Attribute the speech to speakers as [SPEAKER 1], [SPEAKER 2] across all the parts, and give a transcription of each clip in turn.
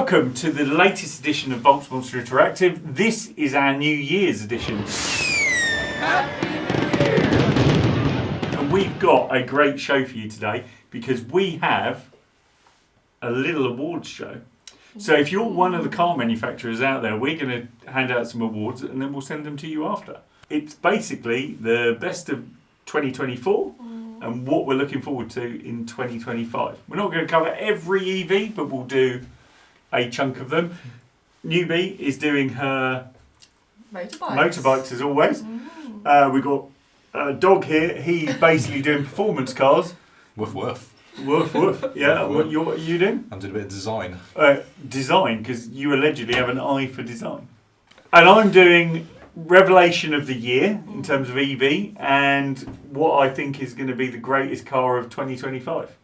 [SPEAKER 1] Welcome to the latest edition of VoltsMonster Interactive. This is our New Year's edition. Happy New Year! And we've got a great show for you today because we have a little awards show. So if you're one of the car manufacturers out there, we're going to hand out some awards and then we'll send them to you after. It's basically the best of 2024 and what we're looking forward to in 2025. We're not going to cover every EV, but we'll do a chunk of them. Newbie is doing her motorbikes as always. We've got a dog here. He's basically doing performance cars.
[SPEAKER 2] Woof woof.
[SPEAKER 1] Woof woof. Yeah,
[SPEAKER 2] Woof, woof.
[SPEAKER 1] What are you doing?
[SPEAKER 2] I'm doing a bit of design.
[SPEAKER 1] Design, because you allegedly have an eye for design. And I'm doing revelation of the year in terms of EV and what I think is going to be the greatest car of 2025.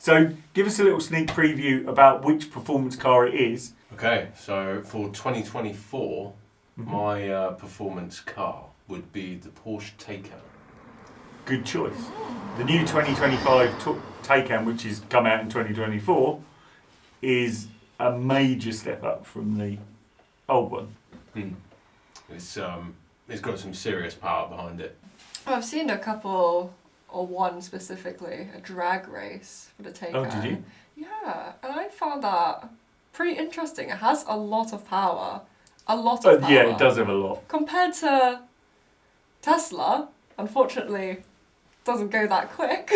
[SPEAKER 1] So give us a little sneak preview about which performance car it is.
[SPEAKER 3] Okay, so for 2024, my performance car would be the Porsche Taycan.
[SPEAKER 1] Good choice. The new 2025 Taycan, which has come out in 2024, is a major step up from the old one.
[SPEAKER 3] It's got some serious power behind it.
[SPEAKER 4] I've seen a couple, or one specifically, a drag race for the Taycan.
[SPEAKER 1] Oh, did you?
[SPEAKER 4] Yeah, and I found that pretty interesting. It has a lot of power. A lot of power.
[SPEAKER 1] Yeah, it does have a lot.
[SPEAKER 4] Compared to Tesla, unfortunately, doesn't go that quick.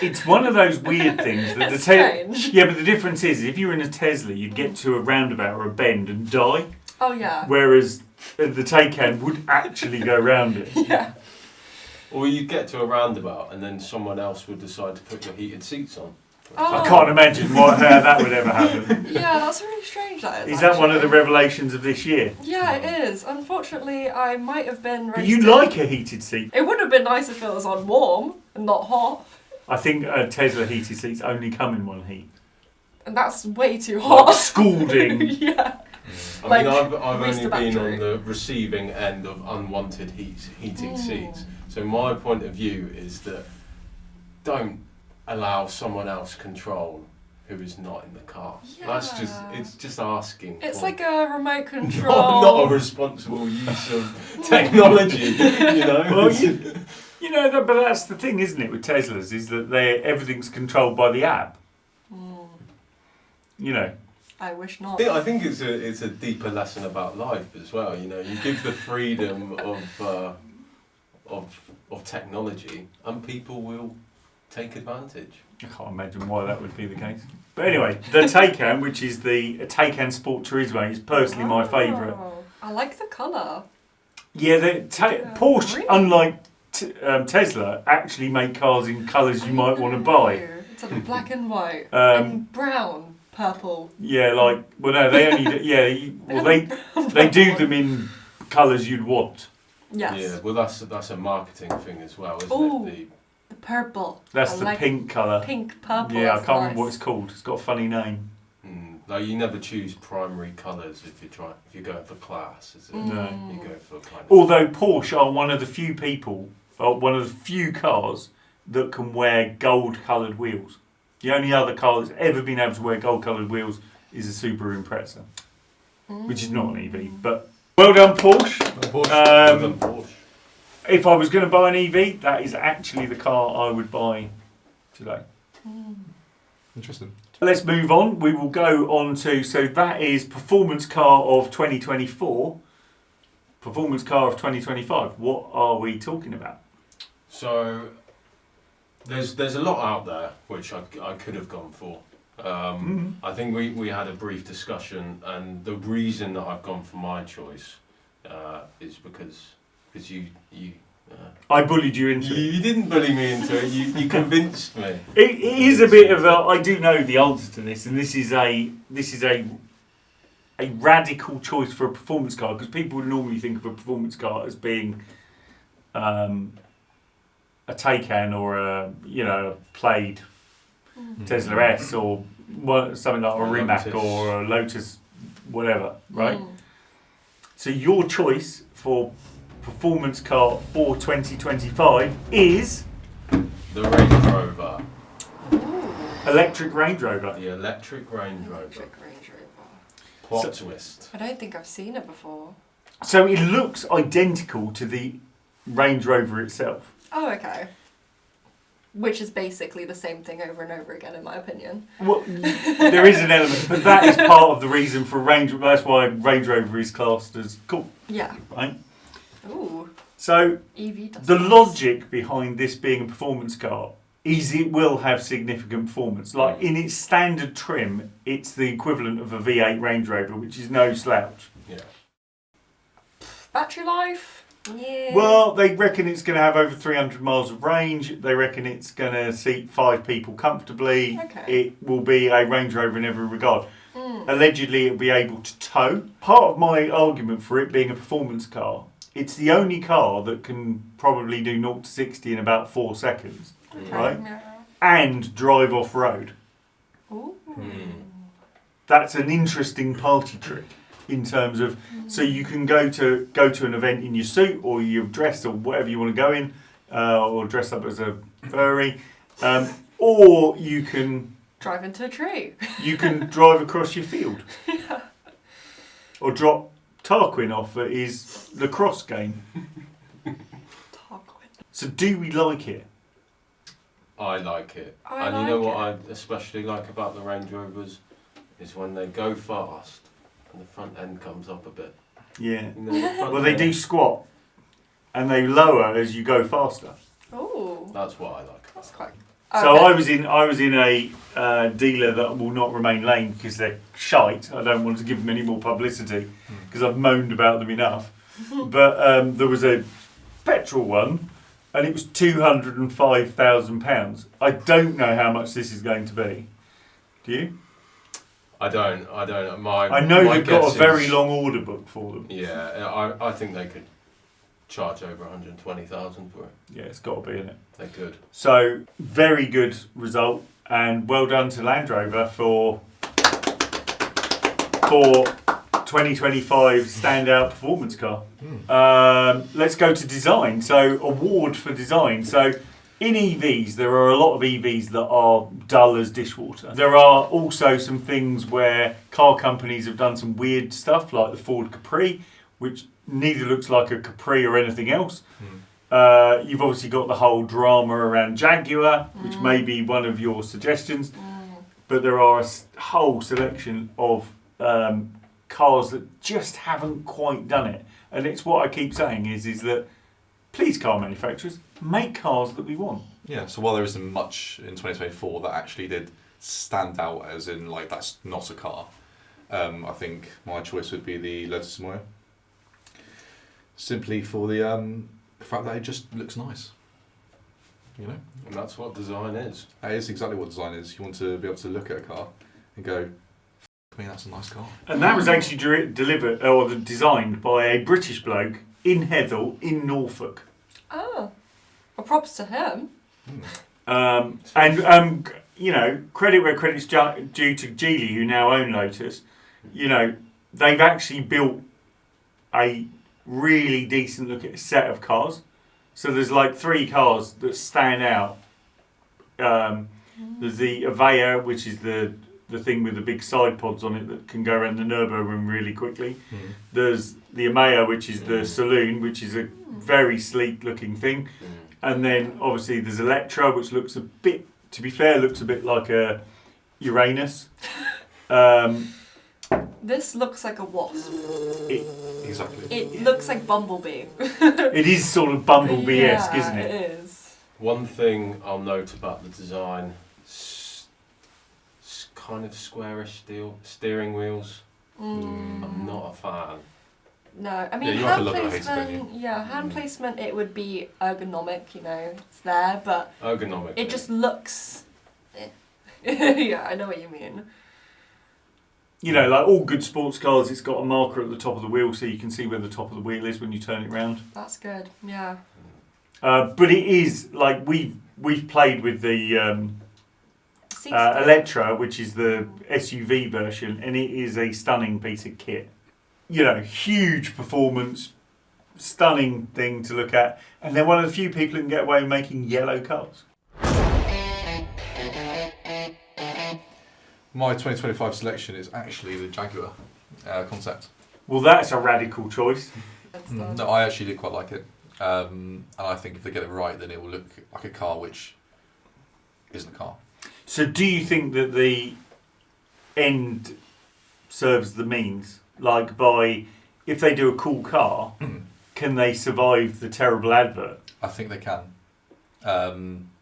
[SPEAKER 1] It's one of those weird things that
[SPEAKER 4] It's strange.
[SPEAKER 1] Yeah, but the difference is if you were in a Tesla, you'd get to a roundabout or a bend and die.
[SPEAKER 4] Oh yeah.
[SPEAKER 1] Whereas the Taycan would actually go round it.
[SPEAKER 4] Yeah.
[SPEAKER 3] Or you'd get to a roundabout and then someone else would decide to put your heated seats on.
[SPEAKER 4] Oh.
[SPEAKER 1] I can't imagine how that would ever happen.
[SPEAKER 4] Yeah, that's really strange. That is.
[SPEAKER 1] Is that one of the
[SPEAKER 4] actually.
[SPEAKER 1] revelations of this year?
[SPEAKER 4] Yeah, it is. Unfortunately, I might have been
[SPEAKER 1] But
[SPEAKER 4] roasted.
[SPEAKER 1] you like a heated seat.
[SPEAKER 4] It would have been nice if it was on warm and not hot.
[SPEAKER 1] I think Tesla heated seats only come in one heat.
[SPEAKER 4] And that's way too
[SPEAKER 1] Like
[SPEAKER 4] hot.
[SPEAKER 1] scalding.
[SPEAKER 4] Yeah.
[SPEAKER 3] I mean,
[SPEAKER 4] Like,
[SPEAKER 3] I've
[SPEAKER 4] waste
[SPEAKER 3] only
[SPEAKER 4] of
[SPEAKER 3] been
[SPEAKER 4] battery.
[SPEAKER 3] on the receiving end of unwanted heating seats. So my point of view is that don't allow someone else control who is not in the car.
[SPEAKER 4] Yeah.
[SPEAKER 3] It's just asking.
[SPEAKER 4] It's
[SPEAKER 3] for
[SPEAKER 4] like a remote control.
[SPEAKER 3] not a responsible use of technology, you know.
[SPEAKER 1] Well, you know, but that's the thing, isn't it, with Teslas, is that everything's controlled by the app. You know.
[SPEAKER 4] I wish not.
[SPEAKER 3] I think it's a deeper lesson about life as well. You know, you give the freedom of technology, and people will take advantage.
[SPEAKER 1] I can't imagine why that would be the case. But anyway, the Taycan, which is the Taycan Sport Turismo, is personally my favourite.
[SPEAKER 4] I like the colour.
[SPEAKER 1] Yeah, Porsche,
[SPEAKER 4] green.
[SPEAKER 1] unlike Tesla, actually make cars in colours you might want to buy.
[SPEAKER 4] It's like black and white and brown, purple.
[SPEAKER 1] Yeah, they only they do them in colours you'd want.
[SPEAKER 4] Yes.
[SPEAKER 3] Yeah, well, that's a marketing thing as well, isn't
[SPEAKER 4] Ooh.
[SPEAKER 3] it?
[SPEAKER 4] The purple.
[SPEAKER 1] That's
[SPEAKER 4] I
[SPEAKER 1] the
[SPEAKER 4] like
[SPEAKER 1] pink colour.
[SPEAKER 4] Pink, purple.
[SPEAKER 1] Yeah, I
[SPEAKER 4] that's
[SPEAKER 1] can't
[SPEAKER 4] nice.
[SPEAKER 1] remember what it's called. It's got a funny name.
[SPEAKER 3] Like you never choose primary colours if you're going for class, is it?
[SPEAKER 1] No.
[SPEAKER 3] You go for kind of.
[SPEAKER 1] Although Porsche are one of the few cars that can wear gold-coloured wheels. The only other car that's ever been able to wear gold-coloured wheels is a Subaru Impreza, which is not an EV. But well done, Porsche.
[SPEAKER 3] Porsche.
[SPEAKER 1] If I was going to buy an EV, that is actually the car I would buy today.
[SPEAKER 2] Interesting.
[SPEAKER 1] Let's move on. We will go on to, so that is performance car of 2024. Performance car of 2025. What are we talking about?
[SPEAKER 3] So there's a lot out there which I could have gone for. I think we had a brief discussion, and the reason that I've gone for my choice is because you
[SPEAKER 1] I bullied you into it.
[SPEAKER 3] you didn't bully me into it. You convinced me.
[SPEAKER 1] It is a bit of a. I do know the answer to this, and this is a radical choice for a performance car, because people would normally think of a performance car as being a Taycan or a Plaid Tesla S or something like a Rimac
[SPEAKER 3] Lotus.
[SPEAKER 1] or a Lotus, whatever, right? So your choice for performance car for 2025 is
[SPEAKER 3] The Range Rover.
[SPEAKER 1] Electric Range Rover.
[SPEAKER 3] The electric Range Rover.
[SPEAKER 4] Electric Range Rover.
[SPEAKER 3] Plot twist.
[SPEAKER 4] I don't think I've seen it before.
[SPEAKER 1] So it looks identical to the Range Rover itself.
[SPEAKER 4] Oh, okay. Which is basically the same thing over and over again, in my opinion.
[SPEAKER 1] Well, there is an element, but that is part of the reason for Range. That's why Range Rover is classed as cool,
[SPEAKER 4] Yeah.
[SPEAKER 1] right?
[SPEAKER 4] Ooh.
[SPEAKER 1] So
[SPEAKER 4] EV does
[SPEAKER 1] the
[SPEAKER 4] this.
[SPEAKER 1] logic behind this being a performance car is it will have significant performance. Like in its standard trim, it's the equivalent of a V8 Range Rover, which is no slouch.
[SPEAKER 3] Yeah.
[SPEAKER 4] Battery life? Yeah.
[SPEAKER 1] Well, they reckon it's going to have over 300 miles of range. They reckon it's going to seat 5 people comfortably.
[SPEAKER 4] Okay.
[SPEAKER 1] It will be a Range Rover in every regard. Allegedly, it'll be able to tow. Part of my argument for it being a performance car, it's the only car that can probably do 0 to 60 in about 4 seconds,
[SPEAKER 4] Okay,
[SPEAKER 1] right?
[SPEAKER 4] yeah.
[SPEAKER 1] And drive off-road.
[SPEAKER 4] Ooh.
[SPEAKER 1] That's an interesting party trick in terms of, so you can go to an event in your suit or your dress or whatever you want to go in, or dress up as a furry, or you can
[SPEAKER 4] Drive into a tree.
[SPEAKER 1] drive across your field, or drop Tarquin off at his lacrosse game.
[SPEAKER 4] Tarquin.
[SPEAKER 1] So do we like it?
[SPEAKER 3] I like it.
[SPEAKER 4] I
[SPEAKER 3] And you know
[SPEAKER 4] like
[SPEAKER 3] what I especially like about the Range Rovers is when they go fast and the front end comes up a bit.
[SPEAKER 1] Yeah.
[SPEAKER 3] You know, the front
[SPEAKER 1] Well, they
[SPEAKER 3] end-
[SPEAKER 1] do squat, and they lower as you go faster.
[SPEAKER 4] Ooh.
[SPEAKER 3] That's what I like.
[SPEAKER 4] That's quite...
[SPEAKER 1] So
[SPEAKER 4] Okay.
[SPEAKER 1] I was in a dealer that will not remain named because they're shite. I don't want to give them any more publicity because I've moaned about them enough. But there was a petrol one, and it was £205,000. I don't know how much this is going to be. Do you?
[SPEAKER 3] I don't.
[SPEAKER 1] I know
[SPEAKER 3] my
[SPEAKER 1] they've got
[SPEAKER 3] guess
[SPEAKER 1] a very
[SPEAKER 3] is-
[SPEAKER 1] long order book for them.
[SPEAKER 3] Yeah, I think they could charge over 120,000 for it.
[SPEAKER 1] Yeah, it's got to be in it.
[SPEAKER 3] They could.
[SPEAKER 1] So very good result, and well done to Land Rover for 2025 standout performance car. Let's go to design. So award for design. So in EVs, there are a lot of EVs that are dull as dishwater. There are also some things where car companies have done some weird stuff, like the Ford Capri, which neither looks like a Capri or anything else. You've obviously got the whole drama around Jaguar, which may be one of your suggestions. But there are a whole selection of cars that just haven't quite done it. And it's what I keep saying is that please, car manufacturers, make cars that we want.
[SPEAKER 2] Yeah, so while there isn't much in 2024 that actually did stand out, as in, like, that's not a car, I think my choice would be the Lotus Moya. Simply for the fact that it just looks nice. You know?
[SPEAKER 3] And that's what design is.
[SPEAKER 2] That is exactly what design is. You want to be able to look at a car and go, I mean, that's a nice car.
[SPEAKER 1] And that was actually delivered or designed by a British bloke in Hethel in Norfolk.
[SPEAKER 4] Oh. Well, props to him.
[SPEAKER 1] You know, credit where credit's due to Geely, who now own Lotus. You know, they've actually built a really decent looking set of cars. So there's like 3 cars that stand out. There's the Avea, which is the thing with the big side pods on it that can go around the Nürburgring room really quickly. There's the Amea, which is the saloon, which is a very sleek looking thing. And then obviously there's Electra, which looks a bit, to be fair, looks a bit like a Uranus.
[SPEAKER 4] This looks like a wasp.
[SPEAKER 2] Exactly.
[SPEAKER 4] It looks like Bumblebee.
[SPEAKER 1] It is sort of Bumblebee-esque, isn't it?
[SPEAKER 4] It is.
[SPEAKER 3] One thing I'll note about the design, kind of squarish steering wheels. I'm not a fan.
[SPEAKER 4] No, I mean,
[SPEAKER 2] you have to
[SPEAKER 4] hand
[SPEAKER 2] love it or hate it, don't
[SPEAKER 4] placement, hand placement, it would be ergonomic, you know, it's there, but
[SPEAKER 3] Ergonomic.
[SPEAKER 4] it just looks... Yeah, I know what you mean.
[SPEAKER 1] You know, like all good sports cars, it's got a marker at the top of the wheel so you can see where the top of the wheel is when you turn it round.
[SPEAKER 4] That's good, yeah.
[SPEAKER 1] But it is, like, we've played with the Electra, which is the SUV version, and it is a stunning piece of kit. You know, huge performance, stunning thing to look at, and they're one of the few people who can get away with making yellow cars.
[SPEAKER 2] My 2025 selection is actually the Jaguar concept.
[SPEAKER 1] Well, that's a radical choice.
[SPEAKER 2] No, I actually did quite like it. And I think if they get it right, then it will look like a car which isn't a car.
[SPEAKER 1] So do you think that the end serves the means? Like if they do a cool car, can they survive the terrible advert?
[SPEAKER 2] I think they can.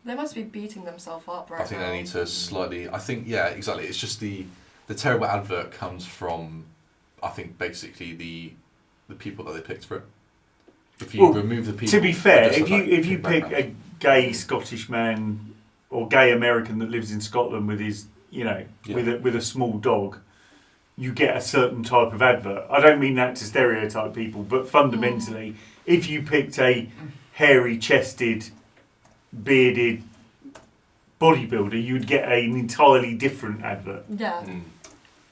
[SPEAKER 4] They must be beating themselves up right now.
[SPEAKER 2] I think they need to slightly... I think, yeah, exactly. It's just the terrible advert comes from, I think, basically the people that they picked for it. If you remove the people...
[SPEAKER 1] To be fair,
[SPEAKER 2] just
[SPEAKER 1] if you pick a gay Scottish man or gay American that lives in Scotland with his, with a small dog, you get a certain type of advert. I don't mean that to stereotype people, but fundamentally, if you picked a hairy-chested, bearded bodybuilder, you'd get an entirely different advert.
[SPEAKER 4] Yeah.
[SPEAKER 3] So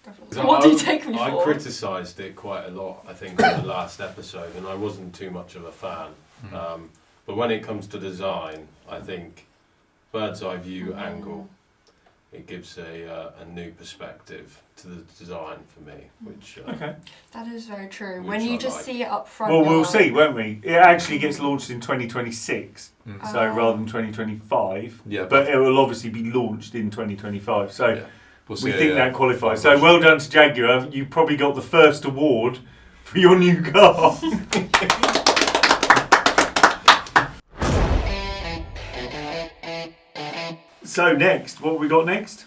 [SPEAKER 4] Definitely. What do you take me for?
[SPEAKER 3] I criticised it quite a lot, I think, in the last episode, and I wasn't too much of a fan. But when it comes to design, I think bird's eye view angle, it gives a new perspective to the design for me, which...
[SPEAKER 1] Okay.
[SPEAKER 4] That is very true.
[SPEAKER 3] Which
[SPEAKER 4] When you
[SPEAKER 3] I
[SPEAKER 4] just
[SPEAKER 3] like.
[SPEAKER 4] see it up front...
[SPEAKER 1] Well, we'll
[SPEAKER 4] you're
[SPEAKER 1] see, won't we? It actually gets launched in 2026, so
[SPEAKER 4] Oh.
[SPEAKER 1] rather than 2025.
[SPEAKER 2] Yeah,
[SPEAKER 1] But it will obviously be launched in 2025. So
[SPEAKER 2] yeah. We'll
[SPEAKER 1] we
[SPEAKER 2] see
[SPEAKER 1] think
[SPEAKER 2] a,
[SPEAKER 1] that qualifies. So well done to Jaguar. You probably got the first award for your new car. So next, what have we got next?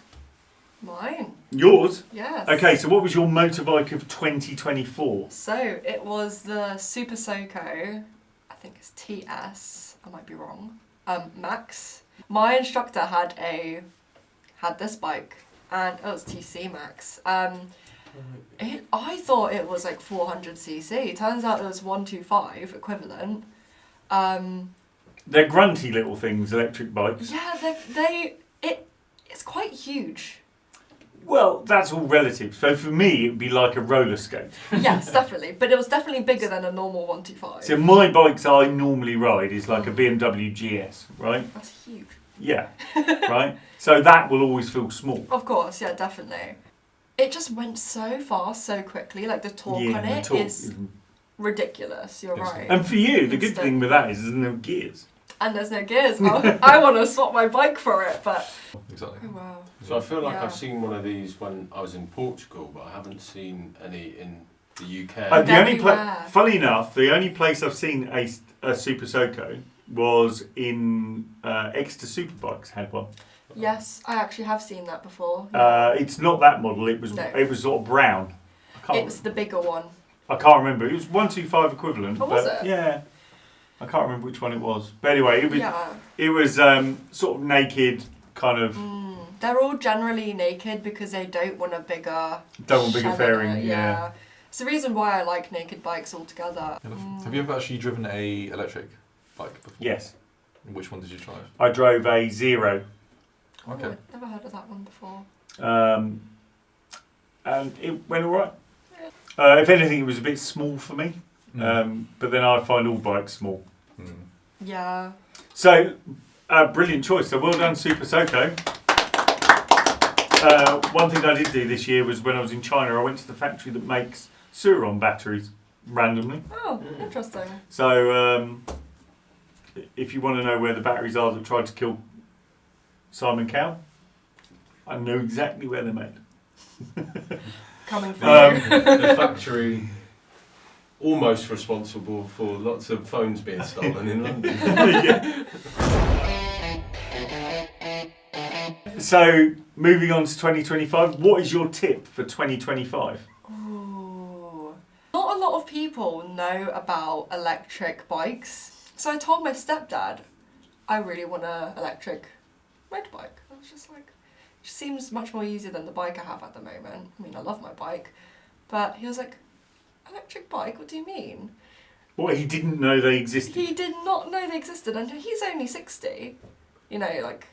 [SPEAKER 4] Mine.
[SPEAKER 1] Yours?
[SPEAKER 4] Yes.
[SPEAKER 1] Okay, so what was your motorbike of 2024?
[SPEAKER 4] So it was the Super Soco, I think it's TS, I might be wrong, Max. My instructor had this bike, and it was TC Max. I thought it was like 400cc. Turns out it was 125 equivalent.
[SPEAKER 1] They're grunty little things, electric bikes.
[SPEAKER 4] Yeah, it's quite huge.
[SPEAKER 1] Well, that's all relative. So for me, it would be like a roller skate.
[SPEAKER 4] Yes, definitely, but it was definitely bigger than a normal 125.
[SPEAKER 1] So my bikes I normally ride is like a BMW GS, right?
[SPEAKER 4] That's huge.
[SPEAKER 1] Yeah, right? So that will always feel small.
[SPEAKER 4] Of course, yeah, definitely. It just went so fast, so quickly. Like the torque on
[SPEAKER 1] the
[SPEAKER 4] it
[SPEAKER 1] torque
[SPEAKER 4] is ridiculous. You're
[SPEAKER 2] Yes.
[SPEAKER 4] right.
[SPEAKER 1] And for you, the good
[SPEAKER 4] Instant.
[SPEAKER 1] thing with that is there's no gears.
[SPEAKER 4] And there's no gears. I want to swap my bike for it, but
[SPEAKER 2] Exactly.
[SPEAKER 4] oh wow.
[SPEAKER 3] So I feel like
[SPEAKER 4] Yeah.
[SPEAKER 3] I've seen one of these when I was in Portugal, but I haven't seen any in the UK.
[SPEAKER 1] The only
[SPEAKER 4] Everywhere.
[SPEAKER 1] funny enough, the only place I've seen a Super Soco was in Exeter Superbikes had one.
[SPEAKER 4] Yes, I actually have seen that before.
[SPEAKER 1] It's not that model. It was
[SPEAKER 4] No.
[SPEAKER 1] it was sort of brown.
[SPEAKER 4] It was the bigger one.
[SPEAKER 1] I can't remember. It was 125 equivalent.
[SPEAKER 4] Oh, was
[SPEAKER 1] but
[SPEAKER 4] it?
[SPEAKER 1] Yeah. I can't remember which one it was. But anyway,
[SPEAKER 4] Yeah.
[SPEAKER 1] it was sort of naked, kind of.
[SPEAKER 4] They're all generally naked because they don't want a bigger...
[SPEAKER 1] Don't want bigger
[SPEAKER 4] shed on
[SPEAKER 1] fairing,
[SPEAKER 4] it,
[SPEAKER 1] yeah.
[SPEAKER 4] It's the reason why I like naked bikes altogether.
[SPEAKER 2] Have you ever actually driven a electric bike before?
[SPEAKER 1] Yes.
[SPEAKER 2] Which one did you try?
[SPEAKER 1] I drove a Zero.
[SPEAKER 2] Okay.
[SPEAKER 4] Oh, I've never heard of that one before.
[SPEAKER 1] And it went alright. If anything, it was a bit small for me. But then I find all bikes small.
[SPEAKER 4] Yeah.
[SPEAKER 1] So, brilliant choice. So well done, Super Soco. One thing I did do this year was when I was in China, I went to the factory that makes Suron batteries randomly.
[SPEAKER 4] Oh, interesting.
[SPEAKER 1] So, if you want to know where the batteries are that tried to kill Simon Cowell, I know exactly where they're made.
[SPEAKER 4] Coming from you.
[SPEAKER 3] The factory almost responsible for lots of phones being stolen in London.
[SPEAKER 1] Yeah. So, moving on to 2025, what is your tip for 2025?
[SPEAKER 4] Ooh. Not a lot of people know about electric bikes. So I told my stepdad, I really want an electric motorbike. I was just like, it just seems much more easier than the bike I have at the moment. I mean, I love my bike. But he was like, electric bike? What do you mean?
[SPEAKER 1] Well, he didn't know they existed.
[SPEAKER 4] He did not know they existed, and he's only 60. You know, like,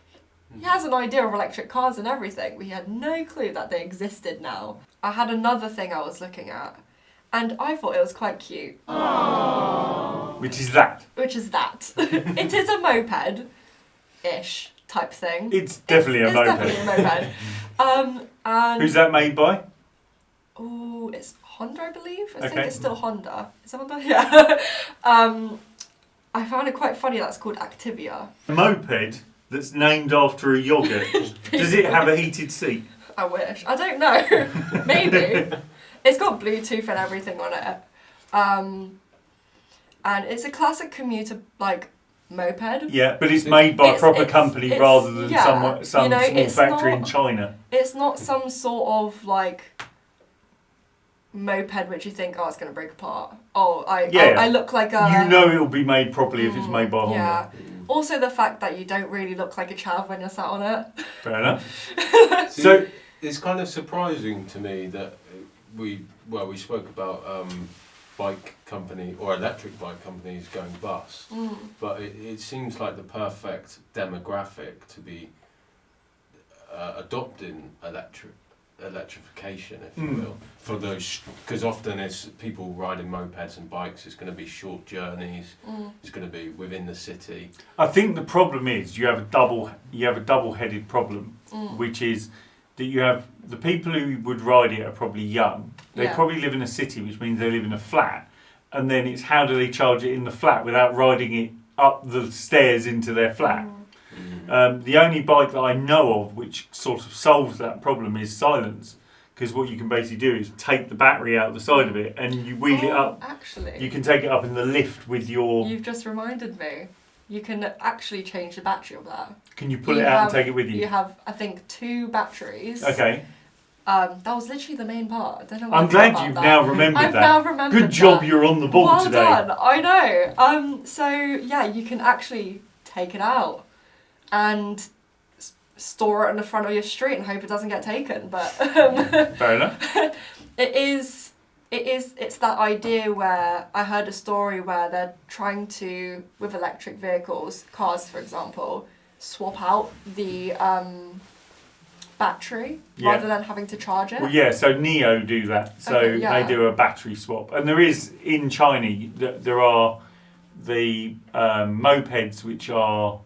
[SPEAKER 4] he has an idea of electric cars and everything, but he had no clue that they existed now. I had another thing I was looking at, and I thought it was quite cute.
[SPEAKER 1] Which is that.
[SPEAKER 4] Which is that. It is a moped-ish type thing.
[SPEAKER 1] It's definitely a moped.
[SPEAKER 4] It's definitely a moped. And
[SPEAKER 1] Who's that made by?
[SPEAKER 4] oh, it's Honda, I believe. I think
[SPEAKER 1] Okay.
[SPEAKER 4] it's still Honda. Is it Honda? Yeah. I found it quite funny. That's called Activia.
[SPEAKER 1] A moped that's named after a yogurt. Does it have a heated seat?
[SPEAKER 4] I wish. I don't know. Maybe. It's got Bluetooth and everything on it. And it's a classic commuter like moped.
[SPEAKER 1] Yeah, but it's made by a proper company
[SPEAKER 4] it's-
[SPEAKER 1] rather than
[SPEAKER 4] yeah,
[SPEAKER 1] some
[SPEAKER 4] you know,
[SPEAKER 1] small
[SPEAKER 4] it's
[SPEAKER 1] factory in
[SPEAKER 4] not-
[SPEAKER 1] China.
[SPEAKER 4] It's not some sort of like moped which you think, oh, it's going to break apart. Oh, I look like a...
[SPEAKER 1] You know it'll be made properly if it's made by Honda.
[SPEAKER 4] Yeah. Also the fact that you don't really look like a chav when you're sat on it.
[SPEAKER 1] Fair enough.
[SPEAKER 3] See,
[SPEAKER 1] So-
[SPEAKER 3] it's kind of surprising to me that we spoke about bike company or electric bike companies going bust, but it seems like the perfect demographic to be adopting electrification, if you will, for those, because often it's people riding mopeds and bikes. It's going to be short journeys. It's going to be within the city.
[SPEAKER 1] I think the problem is you have a double-headed problem, which is that you have the people who would ride it are probably young. They
[SPEAKER 4] Yeah.
[SPEAKER 1] probably live in a city, which means they live in a flat. And then it's how do they charge it in the flat without riding it up the stairs into their flat? The only bike that I know of which sort of solves that problem is Silence. Because what you can basically do is take the battery out of the side of it and you wheel it up.
[SPEAKER 4] Actually,
[SPEAKER 1] You can take it up in the lift with your...
[SPEAKER 4] you've just reminded me. You can actually change the battery of that.
[SPEAKER 1] Can you pull it out and take it with you?
[SPEAKER 4] You have, I think, 2 batteries.
[SPEAKER 1] Okay.
[SPEAKER 4] That was literally the main part. I don't know why
[SPEAKER 1] I'm
[SPEAKER 4] I
[SPEAKER 1] glad
[SPEAKER 4] forgot
[SPEAKER 1] you've
[SPEAKER 4] about
[SPEAKER 1] now
[SPEAKER 4] that.
[SPEAKER 1] remembered
[SPEAKER 4] I've
[SPEAKER 1] that.
[SPEAKER 4] now remembered
[SPEAKER 1] Good job
[SPEAKER 4] that.
[SPEAKER 1] you're on the ball
[SPEAKER 4] well
[SPEAKER 1] today.
[SPEAKER 4] done. I know. So yeah, you can actually take it out and store it in the front of your street and hope it doesn't get taken. But
[SPEAKER 1] Fair enough.
[SPEAKER 4] it's that idea where I heard a story where they're trying to, with electric vehicles, cars for example, swap out the battery
[SPEAKER 1] Yeah.
[SPEAKER 4] rather than having to charge it.
[SPEAKER 1] Well, yeah, so NIO do that. So
[SPEAKER 4] Okay, yeah.
[SPEAKER 1] they do a battery swap. And there is, in China, there are the mopeds which are...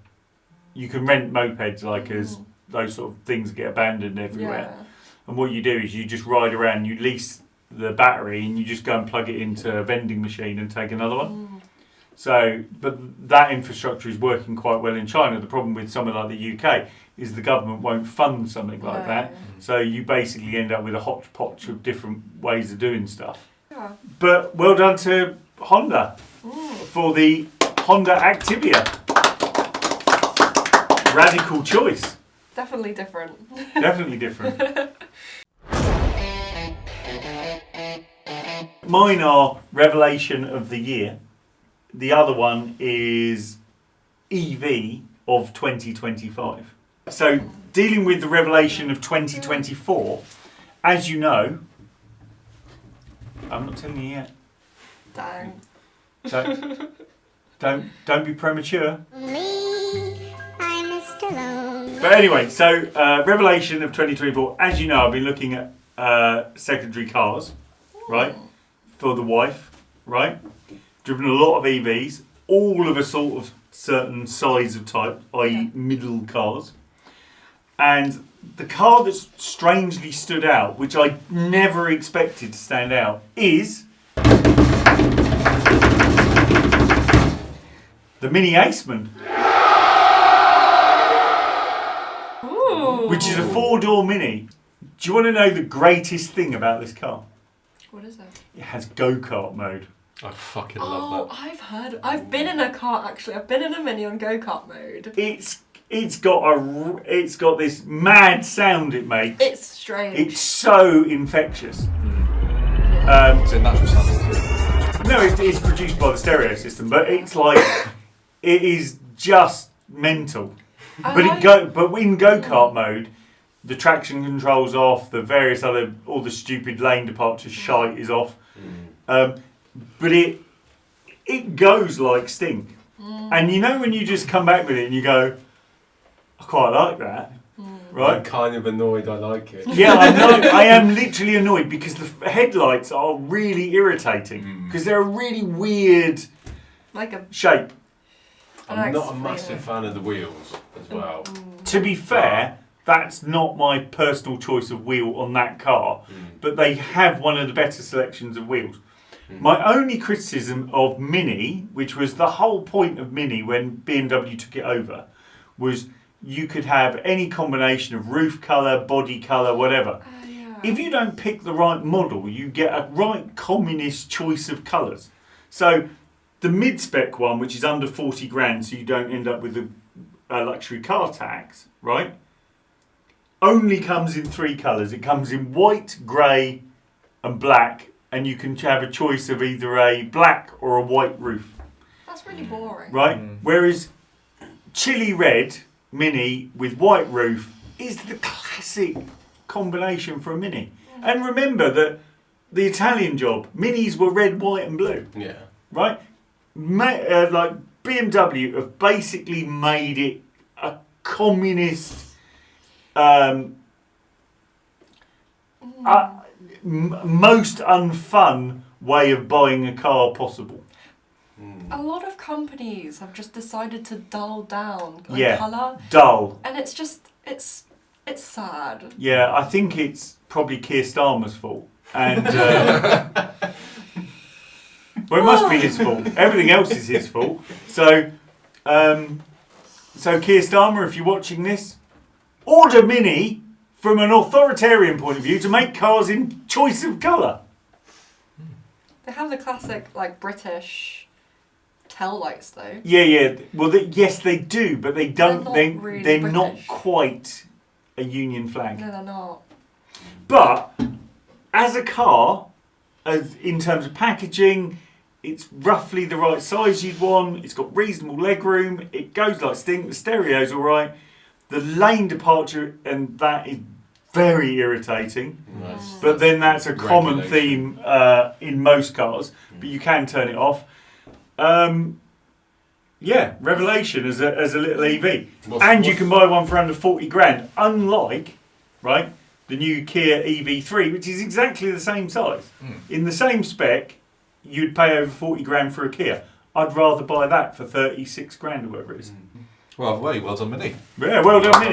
[SPEAKER 1] You can rent mopeds like as those sort of things get abandoned everywhere.
[SPEAKER 4] Yeah.
[SPEAKER 1] And what you do is you just ride around, you lease the battery and you just go and plug it into a vending machine and take another one. So, but that infrastructure is working quite well in China. The problem with somewhere like the UK is the government won't fund something like
[SPEAKER 4] No.
[SPEAKER 1] that. So you basically end up with a hodgepodge of different ways of doing stuff.
[SPEAKER 4] Yeah.
[SPEAKER 1] But well done to Honda for the Honda Activia. Radical choice.
[SPEAKER 4] Definitely different.
[SPEAKER 1] Definitely different. Mine are revelation of the year. The other one is EV of 2025. So dealing with the revelation of 2024, as you know, I'm not telling you yet.
[SPEAKER 4] Dang.
[SPEAKER 1] Don't be premature.
[SPEAKER 5] Me, I'm Mr. Lonely.
[SPEAKER 1] But anyway, so revelation of 2024. As you know, I've been looking at secondary cars, right, for the wife, right. Driven a lot of EVs, all of a sort of certain size of type, i.e. middle cars. And the car that's strangely stood out, which I never expected to stand out, is the Mini Aceman,
[SPEAKER 4] Ooh.
[SPEAKER 1] which is a 4-door Mini. Do you want to know the greatest thing about this car?
[SPEAKER 4] What is it?
[SPEAKER 1] It has go-kart mode.
[SPEAKER 2] I fucking
[SPEAKER 4] Oh,
[SPEAKER 2] love that.
[SPEAKER 4] I've been in a car actually. I've been in a Mini on go-kart mode.
[SPEAKER 1] It's got this mad sound it makes.
[SPEAKER 4] It's strange.
[SPEAKER 1] It's so infectious.
[SPEAKER 2] It's a natural sound.
[SPEAKER 1] No, it's produced by the stereo system, but it's like it is just mental.
[SPEAKER 4] I
[SPEAKER 1] But
[SPEAKER 4] like-
[SPEAKER 1] but in go-kart mode, the traction control's off, the various other all the stupid lane departure shite is off. But it goes like stink. And you know when you just come back with it and you go, I quite like that.
[SPEAKER 3] I'm
[SPEAKER 1] Right?
[SPEAKER 3] kind of annoyed I like it.
[SPEAKER 1] Yeah, I am literally annoyed because the headlights are really irritating because they're a really weird
[SPEAKER 4] like a.
[SPEAKER 1] shape.
[SPEAKER 3] I'm not a massive fan of the wheels as well.
[SPEAKER 1] To be fair, That's not my personal choice of wheel on that car, but they have one of the better selections of wheels. My only criticism of Mini, which was the whole point of Mini when BMW took it over, was you could have any combination of roof colour, body colour, whatever.
[SPEAKER 4] Yeah.
[SPEAKER 1] If you don't pick the right model, you get a right communist choice of colours. So the mid-spec one, which is under 40 grand, so you don't end up with a luxury car tax, right? Only comes in 3 colours. It comes in white, grey and black, and you can have a choice of either a black or a white roof,
[SPEAKER 4] That's really boring.
[SPEAKER 1] right? Whereas chili red Mini with white roof is the classic combination for a Mini. And remember that the Italian job, Minis were red, white and blue,
[SPEAKER 3] Yeah.
[SPEAKER 1] right? Like BMW have basically made it a communist most unfun way of buying a car possible.
[SPEAKER 4] A lot of companies have just decided to dull down
[SPEAKER 1] Yeah.
[SPEAKER 4] colour,
[SPEAKER 1] Dull.
[SPEAKER 4] and it's just it's sad.
[SPEAKER 1] Yeah, I think it's probably Keir Starmer's fault. And well, it must be his fault. Everything else is his fault. So Keir Starmer, if you're watching this, order Mini from an authoritarian point of view to make cars in choice of colour.
[SPEAKER 4] They have the classic like British tail lights though.
[SPEAKER 1] Yeah. Well, yes, they do, but they don't.
[SPEAKER 4] They're not really
[SPEAKER 1] they're not
[SPEAKER 4] British.
[SPEAKER 1] quite a Union flag.
[SPEAKER 4] No, they're not.
[SPEAKER 1] But as a car, as in terms of packaging, it's roughly the right size you'd want. It's got reasonable legroom. It goes like stink. The stereo's all right. The lane departure and that is very irritating.
[SPEAKER 3] Nice.
[SPEAKER 1] But then that's a common
[SPEAKER 3] Regulation.
[SPEAKER 1] theme in most cars. But you can turn it off. Yeah, Revelation as a little EV. And you can buy one for under 40 grand. Unlike, right, the new Kia EV3, which is exactly the same size. In the same spec, you'd pay over 40 grand for a Kia. I'd rather buy that for 36 grand or whatever it is.
[SPEAKER 2] Well done, Mini.
[SPEAKER 1] Yeah, well done, Mini.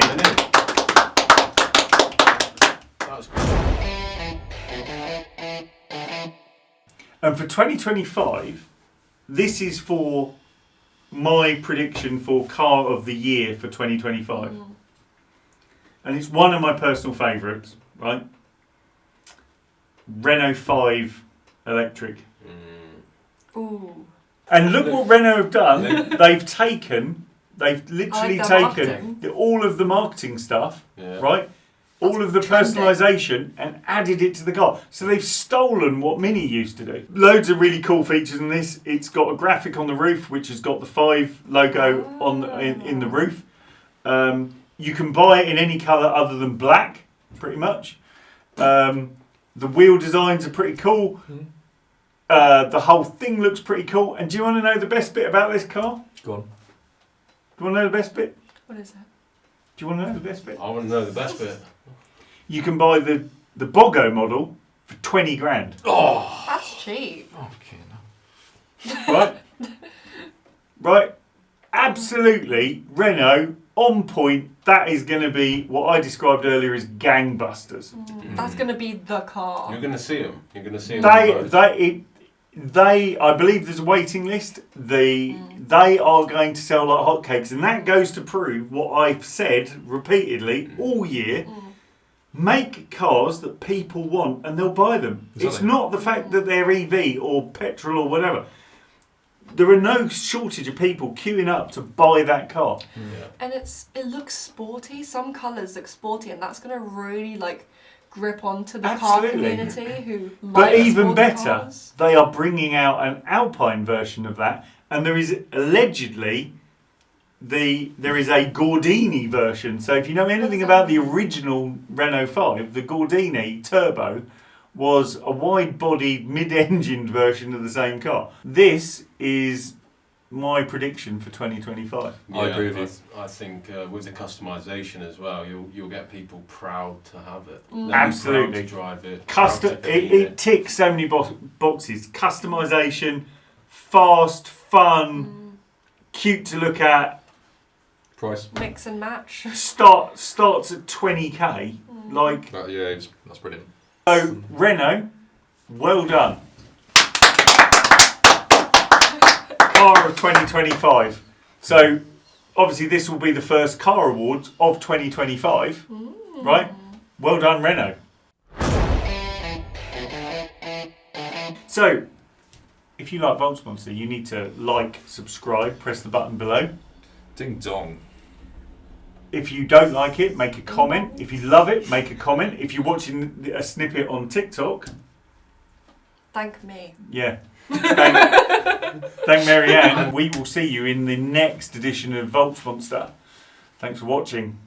[SPEAKER 3] That was cool.
[SPEAKER 1] And for 2025, this is for my prediction for car of the year for 2025. And it's one of my personal favourites, right? Renault 5 electric.
[SPEAKER 4] Ooh.
[SPEAKER 1] And look what Renault have done. They've literally
[SPEAKER 4] I like their
[SPEAKER 1] taken
[SPEAKER 4] marketing.
[SPEAKER 1] all of the marketing stuff,
[SPEAKER 3] Yeah.
[SPEAKER 1] right? All
[SPEAKER 4] That's
[SPEAKER 1] of the
[SPEAKER 4] trending.
[SPEAKER 1] personalisation and added it to the car. So they've stolen what Mini used to do. Loads of really cool features in this. It's got a graphic on the roof, which has got the 5 logo on in the roof. You can buy it in any colour other than black, pretty much. The wheel designs are pretty cool. The whole thing looks pretty cool. And do you want to know the best bit about this car?
[SPEAKER 2] Go on.
[SPEAKER 1] Do you want to know the best bit?
[SPEAKER 4] What is it?
[SPEAKER 1] Do you want to know the best bit?
[SPEAKER 3] I want to know the best bit.
[SPEAKER 1] You can buy the Bogo model for 20 grand.
[SPEAKER 4] That's cheap.
[SPEAKER 2] Okay,
[SPEAKER 1] Right? Right? Absolutely, Renault on point. That is going to be what I described earlier as gangbusters.
[SPEAKER 4] That's gonna be the car.
[SPEAKER 3] You're going to see them. You're going to see them.
[SPEAKER 1] I believe there's a waiting list. They are going to sell like hotcakes, and that goes to prove what I've said repeatedly all year. Make cars that people want, and they'll buy them. It's
[SPEAKER 2] Exactly.
[SPEAKER 1] not the fact that they're EV or petrol or whatever. There are no shortage of people queuing up to buy that car.
[SPEAKER 3] Yeah.
[SPEAKER 4] And it looks sporty. Some colours look sporty, and that's gonna really like grip onto the car
[SPEAKER 1] Absolutely.
[SPEAKER 4] community who
[SPEAKER 1] But
[SPEAKER 4] like
[SPEAKER 1] even
[SPEAKER 4] sporty
[SPEAKER 1] better,
[SPEAKER 4] cars.
[SPEAKER 1] they are bringing out an Alpine version of that, and there is allegedly there is a Gordini version. So if you know anything about the original Renault 5, the Gordini Turbo was a wide-bodied, mid-engined version of the same car. This is my prediction for 2025.
[SPEAKER 2] I agree with you.
[SPEAKER 3] I think with the customization as well, you'll get people proud to have it. They'll be
[SPEAKER 1] Absolutely.
[SPEAKER 3] proud to drive it. proud to clean
[SPEAKER 1] It ticks so many boxes. Customization, fast, fun, cute to look at.
[SPEAKER 2] Price.
[SPEAKER 4] Mix and match.
[SPEAKER 1] Starts at 20k. Like,
[SPEAKER 2] Yeah, that's brilliant.
[SPEAKER 1] so Renault, well done. Car of 2025. So obviously this will be the first car awards of 2025, right? Well done, Renault. So if you like VoltsMonster, you need to like, subscribe, press the button below.
[SPEAKER 2] Ding dong.
[SPEAKER 1] If you don't like it, make a comment. If you love it, make a comment. If you're watching a snippet on TikTok,
[SPEAKER 4] Thank me.
[SPEAKER 1] yeah. Thank Mary Ann, and we will see you in the next edition of VoltsMonster. Thanks for watching.